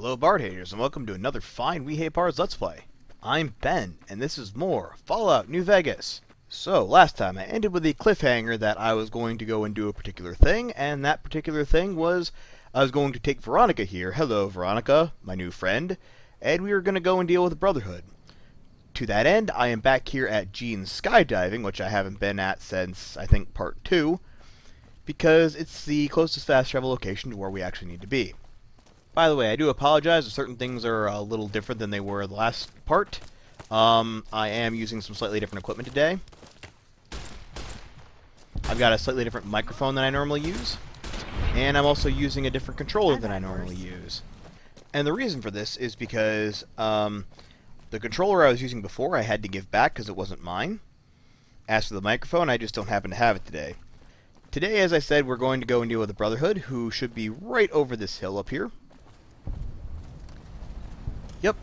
Hello Bard haters, and welcome to another fine We Hate Bards Let's Play. I'm Ben, and this is more Fallout New Vegas. So, last time I ended with the cliffhanger that I was going to go and do a particular thing, and that particular thing was I was going to take Veronica here, hello Veronica, my new friend, and we were going to go and deal with the Brotherhood. To that end, I am back here at Gene's Skydiving, which I haven't been at since, I think, part 2, because it's the closest fast travel location to where we actually need to be. By the way, I do apologize if certain things are a little different than they were the last part. I am using some slightly different equipment today. I've got a slightly different microphone than I normally use. And I'm also using a different controller than I normally use. And the reason for this is because the controller I was using before I had to give back because it wasn't mine. As for the microphone, I just don't happen to have it today. Today, as I said, we're going to go and deal with the Brotherhood, who should be right over this hill up here. Yep,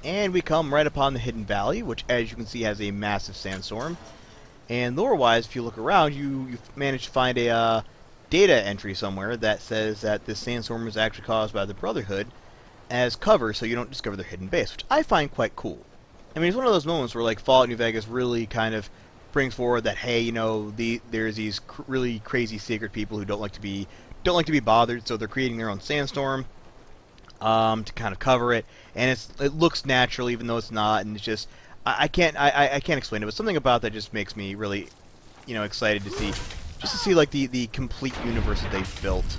and we come right upon the Hidden Valley, which, as you can see, has a massive sandstorm. And lore-wise, if you look around, you've managed to find a data entry somewhere that says that this sandstorm was actually caused by the Brotherhood as cover, so you don't discover their hidden base, which I find quite cool. I mean, it's one of those moments where, like, Fallout New Vegas really kind of brings forward that, hey, you know, there's these really crazy secret people who don't like to be bothered, so they're creating their own sandstorm. To kind of cover it, and it looks natural even though it's not, and it's just I can't explain it, but something about that just makes me really, excited to see like the complete universe that they've built.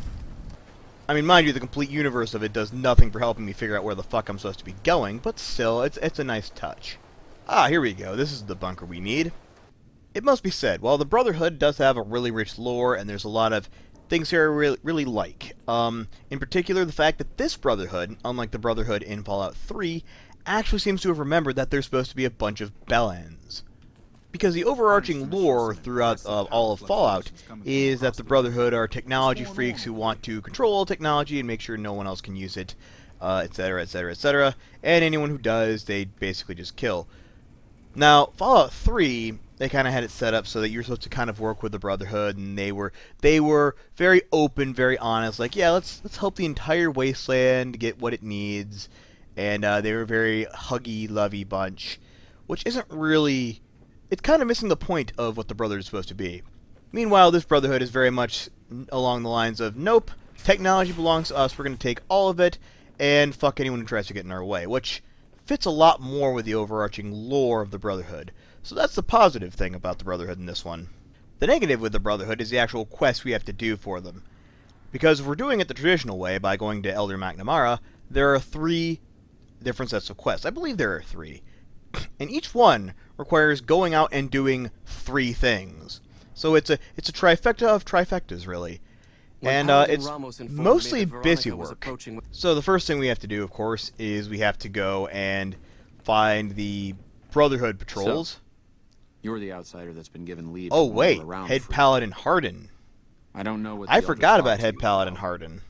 I mean, mind you, the complete universe of it does nothing for helping me figure out where the fuck I'm supposed to be going, but still, it's a nice touch. Ah, here we go. This is the bunker we need. It must be said, while the Brotherhood does have a really rich lore, and there's a lot of things here I really like. In particular, the fact that this Brotherhood, unlike the Brotherhood in Fallout 3, actually seems to have remembered that there's supposed to be a bunch of bellends. Because the overarching lore throughout all of Fallout is that the Brotherhood are technology freaks who want to control all technology and make sure no one else can use it, etc., etc., etc., and anyone who does, they basically just kill. Now, Fallout 3, they kind of had it set up so that you're supposed to kind of work with the Brotherhood, and they were very open, very honest, like, yeah, let's help the entire wasteland get what it needs, and they were a very huggy, lovey bunch, which isn't really, it's kind of missing the point of what the Brotherhood is supposed to be. Meanwhile, this Brotherhood is very much along the lines of, nope, technology belongs to us, we're going to take all of it, and fuck anyone who tries to get in our way, which fits a lot more with the overarching lore of the Brotherhood. So that's the positive thing about the Brotherhood in this one. The negative with the Brotherhood is the actual quest we have to do for them. Because if we're doing it the traditional way, by going to Elder McNamara, there are 3 different sets of quests. I believe there are 3. And each one requires going out and doing 3 things. So it's a trifecta of trifectas, really. And it's mostly busy work. So the first thing we have to do, of course, is we have to go and find the Brotherhood patrols. So, you're the outsider that's been given leave. Oh wait, Head Paladin Hardin. I don't know what I forgot about Head Paladin Hardin.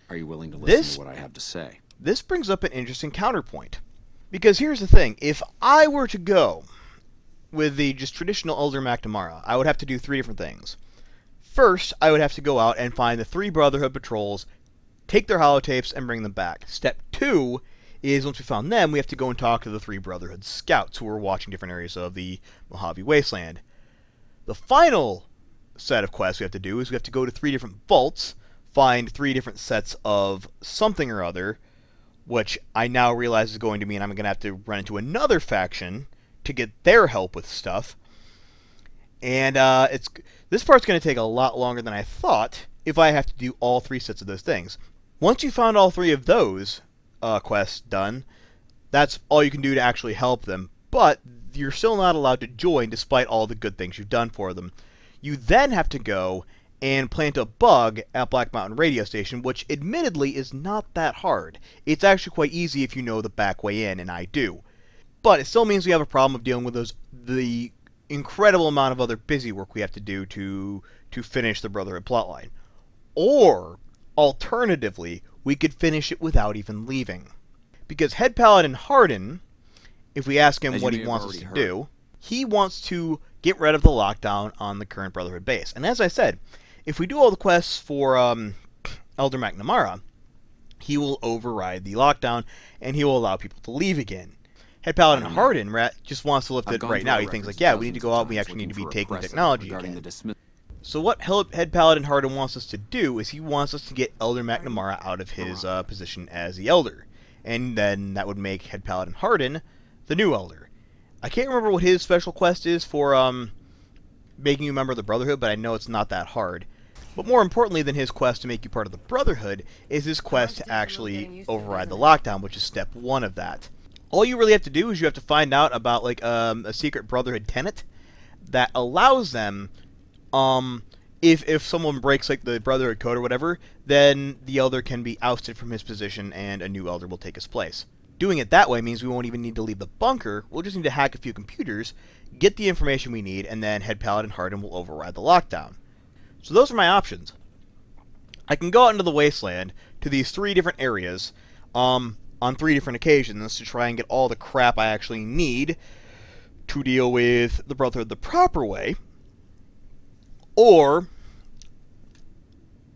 Are you willing to listen to what I have to say? This brings up an interesting counterpoint. Because here's the thing, if I were to go with the just traditional Elder McNamara, I would have to do 3 different things. First, I would have to go out and find the 3 Brotherhood patrols, take their holotapes, and bring them back. Step 2 is, once we found them, we have to go and talk to the 3 Brotherhood scouts who are watching different areas of the Mojave Wasteland. The final set of quests we have to do is we have to go to 3 different vaults, find 3 different sets of something or other, which I now realize is going to mean I'm going to have to run into another faction to get their help with stuff. And this part's going to take a lot longer than I thought if I have to do all 3 sets of those things. Once you found all 3 of those quests done, that's all you can do to actually help them. But you're still not allowed to join despite all the good things you've done for them. You then have to go and plant a bug at Black Mountain Radio Station, which admittedly is not that hard. It's actually quite easy if you know the back way in, and I do. But it still means we have a problem of dealing with the incredible amount of other busy work we have to do to finish the Brotherhood plotline. Or, alternatively, we could finish it without even leaving. Because Head Paladin Hardin, if we ask him what he wants us to do, he wants to get rid of the lockdown on the current Brotherhood base. And as I said, if we do all the quests for Elder McNamara, he will override the lockdown, and he will allow people to leave again. Head Paladin Hardin just wants to lift it right now. He thinks like, yeah, we need to go out, we actually need to be taking technology again. So what Head Paladin Hardin wants us to do is he wants us to get Elder McNamara out of his position as the Elder. And then that would make Head Paladin Hardin the new Elder. I can't remember what his special quest is for making you a member of the Brotherhood, but I know it's not that hard. But more importantly than his quest to make you part of the Brotherhood is his quest to actually override the lockdown, which is step 1 of that. All you really have to do is you have to find out about like a secret Brotherhood tenet that allows them, if someone breaks like the Brotherhood code or whatever, then the Elder can be ousted from his position and a new Elder will take his place. Doing it that way means we won't even need to leave the bunker. We'll just need to hack a few computers, get the information we need, and then Head Paladin Hardin will override the lockdown. So those are my options. I can go out into the wasteland to these 3 different areas on 3 different occasions to try and get all the crap I actually need to deal with the Brotherhood the proper way. Or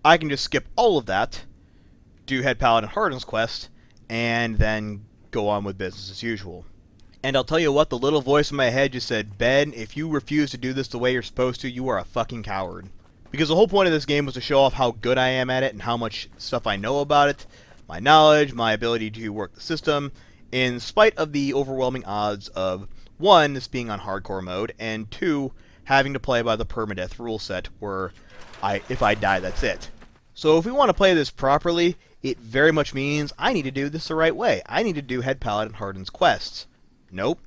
I can just skip all of that, do Head Paladin Hardin's quest, and then go on with business as usual. And I'll tell you what, the little voice in my head just said, Ben, if you refuse to do this the way you're supposed to, you are a fucking coward. Because the whole point of this game was to show off how good I am at it and how much stuff I know about it, my knowledge, my ability to work the system, in spite of the overwhelming odds of, 1, this being on hardcore mode, and 2, having to play by the Permadeath rule set, where if I die, that's it. So if we want to play this properly, it very much means I need to do this the right way. I need to do Head Paladin Hardin's quests. Nope.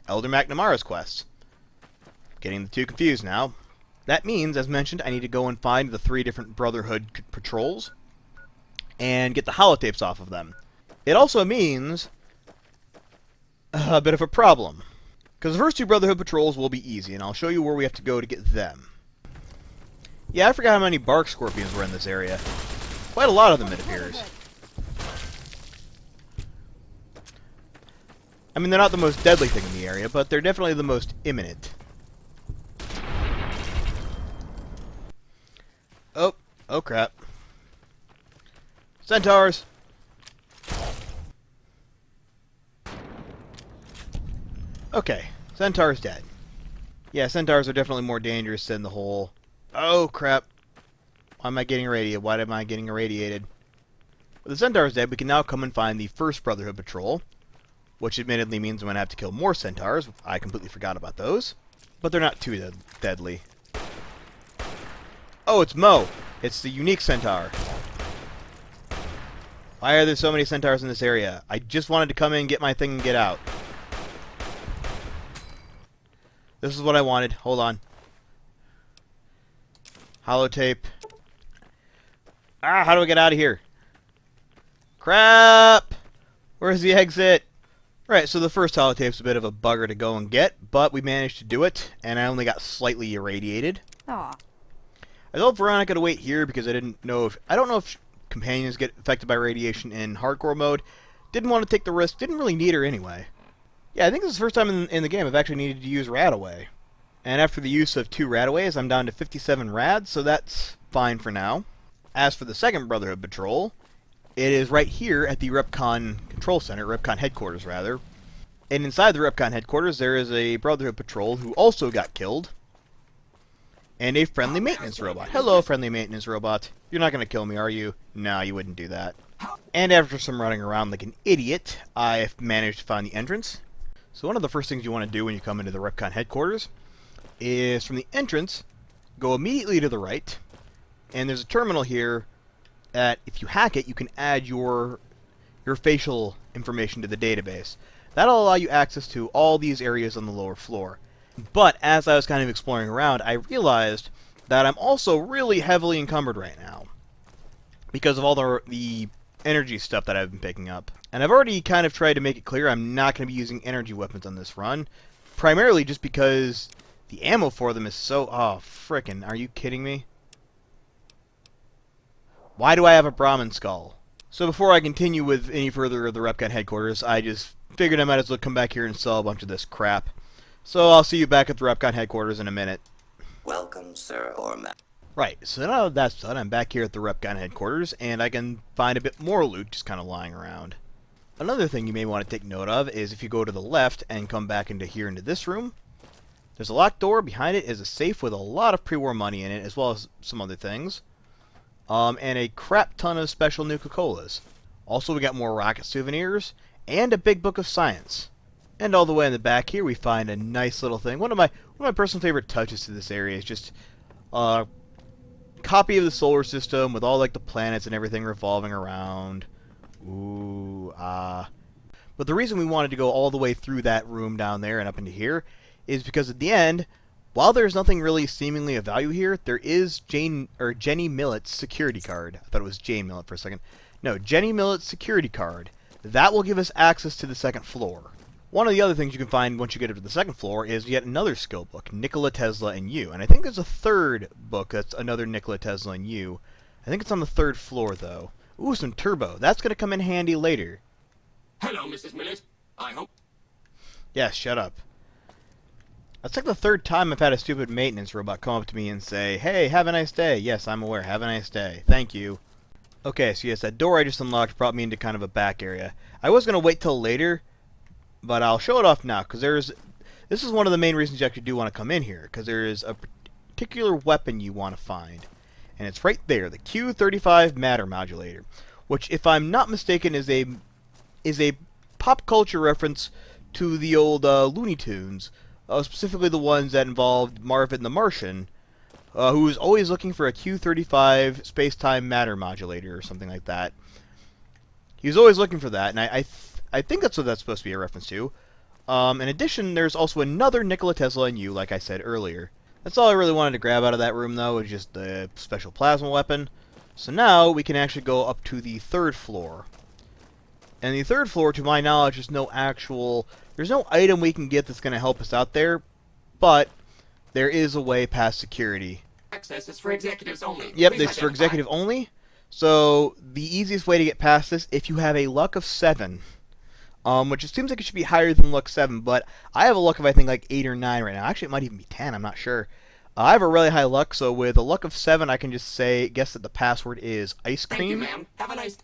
Elder McNamara's quests. Getting the 2 confused now. That means, as mentioned, I need to go and find the 3 different Brotherhood patrols and get the holotapes off of them. It also means a bit of a problem, because the first 2 Brotherhood patrols will be easy, and I'll show you where we have to go to get them. Yeah, I forgot how many bark scorpions were in this area. Quite a lot of them, it appears. I mean, they're not the most deadly thing in the area, but they're definitely the most imminent. Oh crap. Centaurs! Okay, Centaur's dead. Yeah, Centaurs are definitely more dangerous than the whole... Oh crap. Why am I getting irradiated? Why am I getting irradiated? With the Centaur's dead, we can now come and find the first Brotherhood patrol, which admittedly means I'm going to have to kill more Centaurs. I completely forgot about those. But they're not too deadly. Oh, it's Mo! It's the unique Centaur. Why are there so many Centaurs in this area? I just wanted to come in, get my thing, and get out. This is what I wanted. Hold on. Holotape. Ah, how do I get out of here? Crap! Where's the exit? Right, so the first holotape's a bit of a bugger to go and get, but we managed to do it, and I only got slightly irradiated. Aw. I told Veronica to wait here because I don't know if companions get affected by radiation in hardcore mode. Didn't want to take the risk. Didn't really need her anyway. Yeah, I think this is the first time in the game I've actually needed to use Radaway. And after the use of 2 Radaways, I'm down to 57 rads, so that's fine for now. As for the second Brotherhood patrol, it is right here at the Repcon Control Center, Repcon Headquarters rather. And inside the Repcon Headquarters there is a Brotherhood patrol who also got killed. And a friendly maintenance robot. Hello, friendly maintenance robot. You're not going to kill me, are you? No, you wouldn't do that. And after some running around like an idiot, I've managed to find the entrance. So one of the first things you want to do when you come into the Repcon Headquarters is from the entrance, go immediately to the right, and there's a terminal here that if you hack it, you can add your facial information to the database. That'll allow you access to all these areas on the lower floor. But as I was kind of exploring around, I realized that I'm also really heavily encumbered right now because of all the energy stuff that I've been picking up. And I've already kind of tried to make it clear I'm not going to be using energy weapons on this run, primarily just because the ammo for them is so... Oh, frickin', are you kidding me? Why do I have a Brahmin skull? So before I continue with any further of the Repcon Headquarters, I just figured I might as well come back here and sell a bunch of this crap. So I'll see you back at the Repcon Headquarters in a minute. Welcome, sir or ma'am. Right, so now that that's done, I'm back here at the Repgun headquarters, and I can find a bit more loot just kind of lying around. Another thing you may want to take note of is if you go to the left and come back into here into this room, there's a locked door. Behind it is a safe with a lot of pre-war money in it, as well as some other things. And a crap ton of special Nuka-Colas. Also, we got more rocket souvenirs, and a big book of science. And all the way in the back here, we find a nice little thing. One of my personal favorite touches to this area is just copy of the solar system with all like the planets and everything revolving around. Ooh, But the reason we wanted to go all the way through that room down there and up into here is because at the end, while there's nothing really seemingly of value here, there is Jenny Millett's security card. I thought it was Jane Millett for a second. No, Jenny Millett's security card. That will give us access to the second floor. One of the other things you can find once you get up to the second floor is yet another skill book, Nikola Tesla and You. And I think there's a third book that's another Nikola Tesla and You. I think it's on the third floor, though. Ooh, some turbo. That's going to come in handy later. Hello, Mrs. Millett. I hope... Yes, shut up. That's like the third time I've had a stupid maintenance robot come up to me and say, "Hey, have a nice day." Yes, I'm aware. Have a nice day. Thank you. Okay, so yes, that door I just unlocked brought me into kind of a back area. I was going to wait till later, but I'll show it off now, because this is one of the main reasons you actually do want to come in here, because there is a particular weapon you want to find. And it's right there, the Q-35 matter modulator, which, if I'm not mistaken, is a pop culture reference to the old Looney Tunes, specifically the ones that involved Marvin the Martian, who was always looking for a Q-35 space-time matter modulator or something like that. He was always looking for that, and I think that's what that's supposed to be a reference to. In addition, there's also another Nikola Tesla and You, like I said earlier. That's all I really wanted to grab out of that room, though, is just the special plasma weapon. So now we can actually go up to the third floor. And the third floor, to my knowledge, there's no item we can get that's going to help us out there, but there is a way past security. Access is for executives only. Yep, Please it's for identify. executive only. So the easiest way to get past this, if you have a luck of 7, which it seems like it should be higher than luck 7, but I have a luck of I think like 8 or 9 right now. Actually, it might even be 10. I'm not sure. I have a really high luck, so with a luck of 7, I can just guess that the password is ice Thank you, cream, ma'am. Have a nice...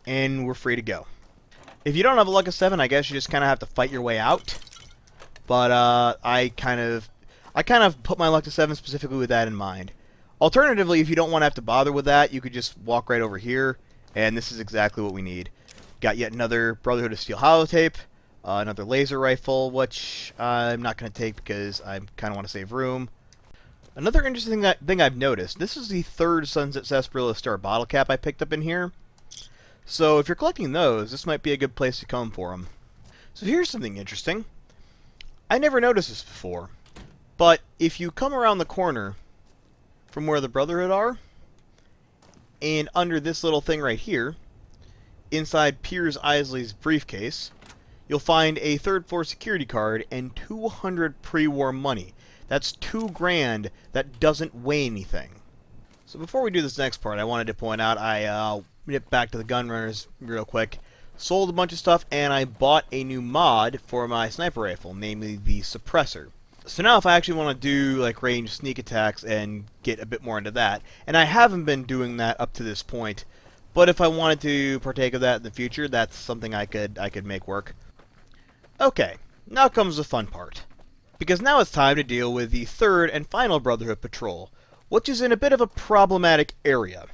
and we're free to go. If you don't have a luck of 7, I guess you just kind of have to fight your way out. But I kind of put my luck to 7 specifically with that in mind. Alternatively, if you don't want to have to bother with that, you could just walk right over here, and this is exactly what we need. Got yet another Brotherhood of Steel holotape, another laser rifle, which I'm not going to take because I kind of want to save room. Another interesting thing I've noticed, this is the third Sunset Sarsaparilla Star bottle cap I picked up in here. So if you're collecting those, this might be a good place to come for them. So here's something interesting. I never noticed this before, but if you come around the corner from where the Brotherhood are, and under this little thing right here, inside Piers Isley's briefcase, you'll find a third floor security card and 200 pre-war money. That's $2,000 that doesn't weigh anything. So before we do this next part, I wanted to point out I nipped back to the Gunrunners real quick, sold a bunch of stuff, and I bought a new mod for my sniper rifle, namely the suppressor. So now if I actually want to do like range sneak attacks and get a bit more into that, and I haven't been doing that up to this point, but if I wanted to partake of that in the future, that's something I could make work. Okay, now comes the fun part. Because now it's time to deal with the third and final Brotherhood patrol, which is in a bit of a problematic area.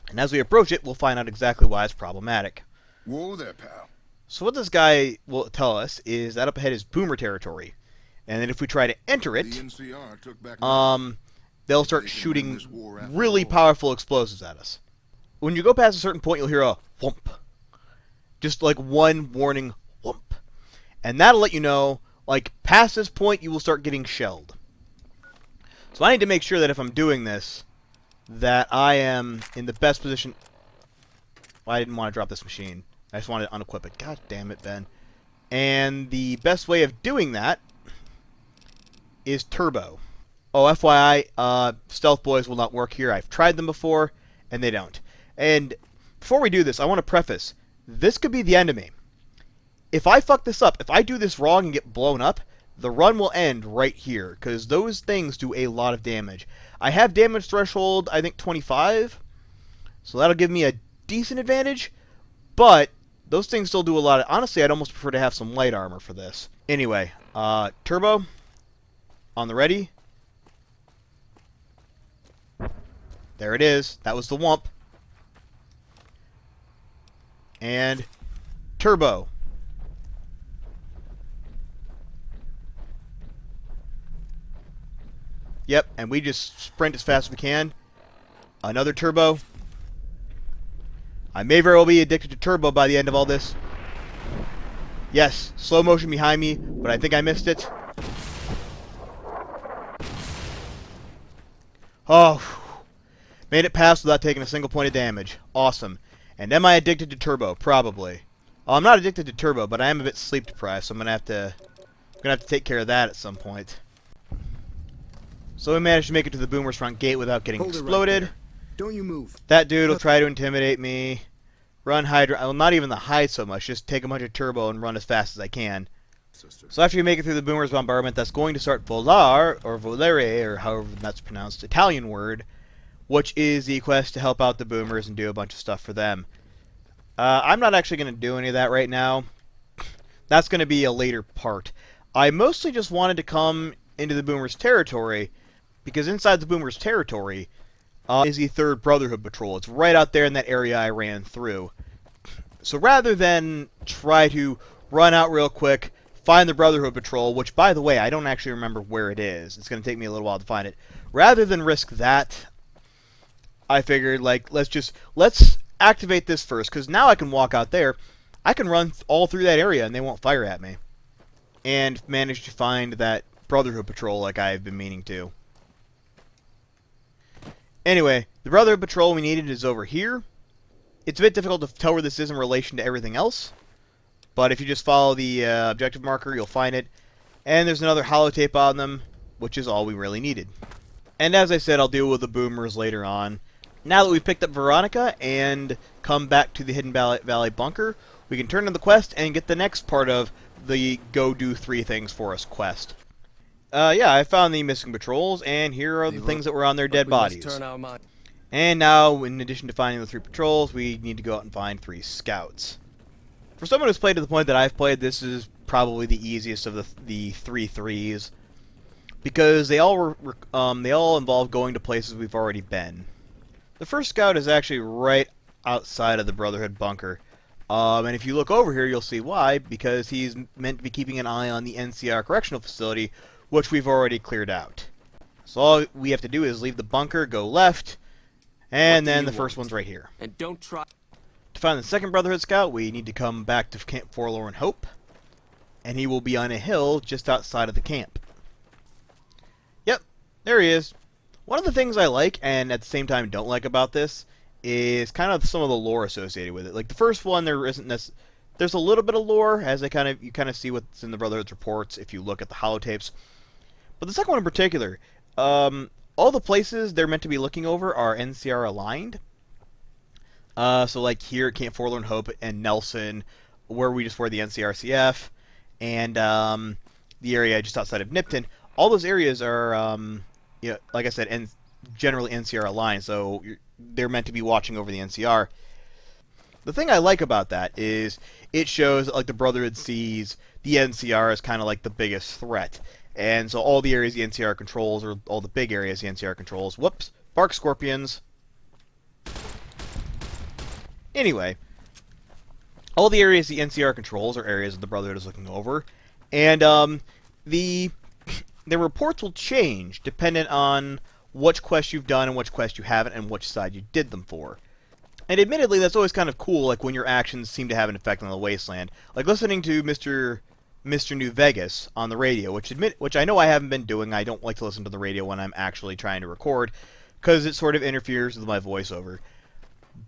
And as we approach it, we'll find out exactly why it's problematic. Whoa there, pal. So what this guy will tell us is that up ahead is boomer territory. And then if we try to enter it, The NCR took back they'll start shooting really powerful explosives at us. When you go past a certain point, you'll hear a whoomp. Just like one warning whoomp. And that'll let you know, like, past this point, you will start getting shelled. So I need to make sure that if I'm doing this, that I am in the best position. Well, I didn't want to drop this machine. I just wanted to unequip it. God damn it, Ben. And the best way of doing that is turbo. Oh, FYI, stealth boys will not work here. I've tried them before, and they don't. And before we do this, I want to preface, this could be the end of me. If I fuck this up, if I do this wrong and get blown up, the run will end right here, because those things do a lot of damage. I have damage threshold, I think 25, so that'll give me a decent advantage, but those things still do a lot of... Honestly, I'd almost prefer to have some light armor for this. Anyway, turbo, on the ready. There it is. That was the wump. And turbo. Yep, and we just sprint as fast as we can. Another turbo. I may very well be addicted to turbo by the end of all this. Yes, slow motion behind me, but I think I missed it. Oh, made it past without taking a single point of damage. Awesome. And am I addicted to turbo? Probably. Well, I'm not addicted to turbo, but I am a bit sleep deprived, so I'm gonna have to take care of that at some point. So we managed to make it to the Boomer's front gate without getting exploded. Right. Don't you move. That dude will try to intimidate me. Run, hide. Well, not even the hide so much. Just take a bunch of turbo and run as fast as I can. So after you make it through the Boomer's bombardment, that's going to start Volar, or Volere, or however that's pronounced, Italian word, which is the quest to help out the Boomers and do a bunch of stuff for them. I'm not actually going to do any of that right now. That's going to be a later part. I mostly just wanted to come into the Boomers' territory, because inside the Boomers' territory is the 3rd Brotherhood Patrol. It's right out there in that area I ran through. So rather than try to run out real quick, find the Brotherhood Patrol, which, by the way, I don't actually remember where it is. It's going to take me a little while to find it. Rather than risk that, I figured, like, let's activate this first, because now I can walk out there. I can run all through that area, and they won't fire at me. And manage to find that Brotherhood Patrol like I've been meaning to. Anyway, the Brotherhood Patrol we needed is over here. It's a bit difficult to tell where this is in relation to everything else. But if you just follow the objective marker, you'll find it. And there's another holotape on them, which is all we really needed. And as I said, I'll deal with the Boomers later on. Now that we've picked up Veronica and come back to the Hidden Valley Bunker, we can turn to the quest and get the next part of the Go Do 3 Things For Us quest. Yeah, I found the missing patrols, and here are the things that were on their dead bodies. And now, in addition to finding the 3 patrols, we need to go out and find 3 scouts. For someone who's played to the point that I've played, this is probably the easiest of the 3 threes, because they all involve going to places we've already been. The first scout is actually right outside of the Brotherhood bunker. And if you look over here, you'll see why, because he's meant to be keeping an eye on the NCR Correctional Facility, which we've already cleared out. So all we have to do is leave the bunker, go left, and then the first one's right here. And don't try. To find the second Brotherhood Scout, we need to come back to Camp Forlorn Hope, and he will be on a hill just outside of the camp. Yep, there he is. One of the things I like, and at the same time don't like about this, is kind of some of the lore associated with it. Like the first one, there's a little bit of lore, as you kind of see what's in the Brotherhood's reports if you look at the holotapes. But the second one in particular, all the places they're meant to be looking over are NCR aligned. So like here at Camp Forlorn Hope and Nelson, where we just were the NCRCF, and the area just outside of Nipton, all those areas are, like I said, generally NCR aligned, so they're meant to be watching over the NCR. The thing I like about that is it shows that, like, the Brotherhood sees the NCR as kind of like the biggest threat. And so all the areas the NCR controls, or all the big areas the NCR controls, whoops, bark scorpions. Anyway, all the areas the NCR controls are areas that the Brotherhood is looking over. And the reports will change dependent on which quest you've done and which quest you haven't and which side you did them for. And admittedly, that's always kind of cool, like when your actions seem to have an effect on the wasteland. Like listening to Mr. New Vegas on the radio, which I know I haven't been doing. I don't like to listen to the radio when I'm actually trying to record, because it sort of interferes with my voiceover.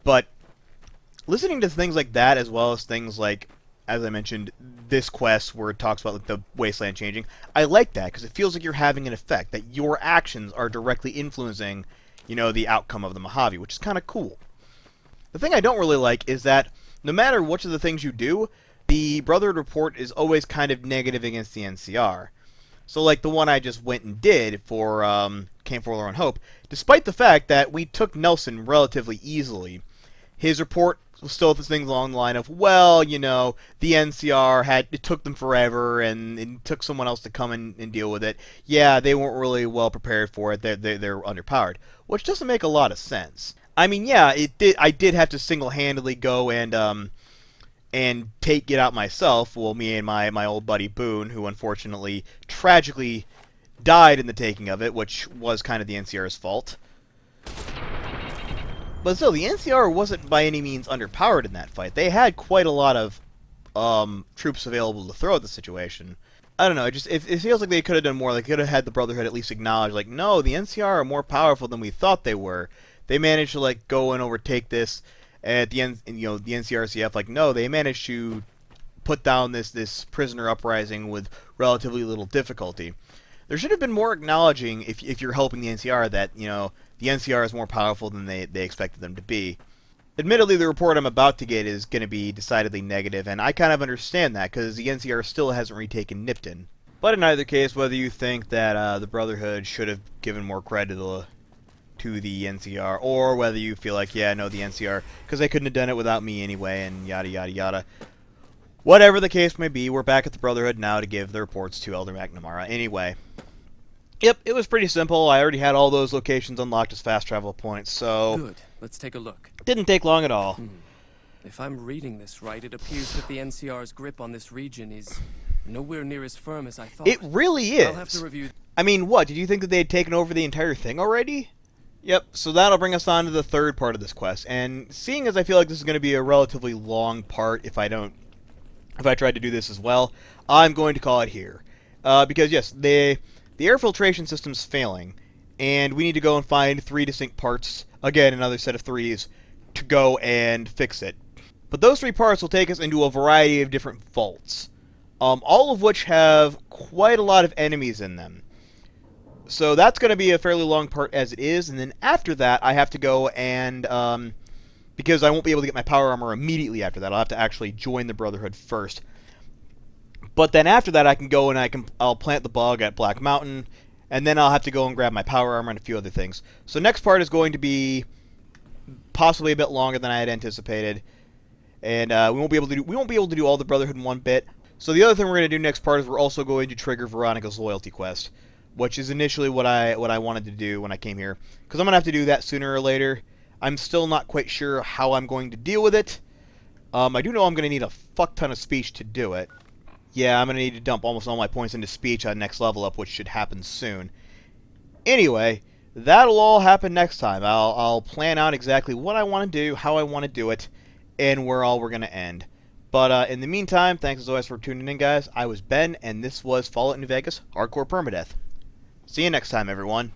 But listening to things like that, as well as things like, as I mentioned, this quest where it talks about like the wasteland changing, I like that because it feels like you're having an effect, that your actions are directly influencing, the outcome of the Mojave, which is kind of cool. The thing I don't really like is that no matter which of the things you do, the Brotherhood report is always kind of negative against the NCR. So, like the one I just went and did for Camp Forlorn Hope, despite the fact that we took Nelson relatively easily, his report was still things along the line of, well, you know, the NCR it took them forever, and it took someone else to come and deal with it. Yeah, they weren't really well prepared for it. They're underpowered, which doesn't make a lot of sense. I mean, yeah, it did. I did have to single-handedly go and take it out myself. Well, me and my old buddy Boone, who unfortunately tragically died in the taking of it, which was kind of the NCR's fault. But still, the NCR wasn't by any means underpowered in that fight. They had quite a lot of troops available to throw at the situation. I don't know, it feels like they could have done more. They could have had the Brotherhood at least acknowledge, like, no, the NCR are more powerful than we thought they were. They managed to, like, go and overtake this. At the end, you know, the NCRCF, like, no, they managed to put down this prisoner uprising with relatively little difficulty. There should have been more acknowledging, if you're helping the NCR, that, you know, the NCR is more powerful than they expected them to be. Admittedly, the report I'm about to get is going to be decidedly negative, and I kind of understand that, because the NCR still hasn't retaken Nipton. But in either case, whether you think that the Brotherhood should have given more credit to the NCR, or whether you feel like, yeah, no, the NCR, because they couldn't have done it without me anyway, and yada yada yada. Whatever the case may be, we're back at the Brotherhood now to give the reports to Elder McNamara. Anyway, yep, it was pretty simple. I already had all those locations unlocked as fast travel points, so... Good. Let's take a look. Didn't take long at all. If I'm reading this right, it appears that the NCR's grip on this region is nowhere near as firm as I thought. It really is. I'll have to review... I mean, what? Did you think that they had taken over the entire thing already? Yep, so that'll bring us on to the third part of this quest. And seeing as I feel like this is going to be a relatively long part if I try to do this as well, I'm going to call it here. Because, yes, the air filtration system's failing, and we need to go and find 3 distinct parts, again, another set of 3s, to go and fix it. But those 3 parts will take us into a variety of different vaults, all of which have quite a lot of enemies in them. So that's going to be a fairly long part as it is, and then after that I have to go and, because I won't be able to get my power armor immediately after that, I'll have to actually join the Brotherhood first. But then after that I can go and I'll plant the bug at Black Mountain, and then I'll have to go and grab my power armor and a few other things. So next part is going to be possibly a bit longer than I had anticipated, and we won't be able to do all the Brotherhood in one bit. So the other thing we're going to do next part is we're also going to trigger Veronica's loyalty quest, which is initially what I wanted to do when I came here, because I'm going to have to do that sooner or later. I'm still not quite sure how I'm going to deal with it. I do know I'm going to need a fuck ton of speech to do it. Yeah, I'm going to need to dump almost all my points into speech on next level up, which should happen soon. Anyway, that'll all happen next time. I'll plan out exactly what I want to do, how I want to do it, and where all we're going to end. But in the meantime, thanks as always for tuning in, guys. I was Ben, and this was Fallout New Vegas Hardcore Permadeath. See you next time, everyone.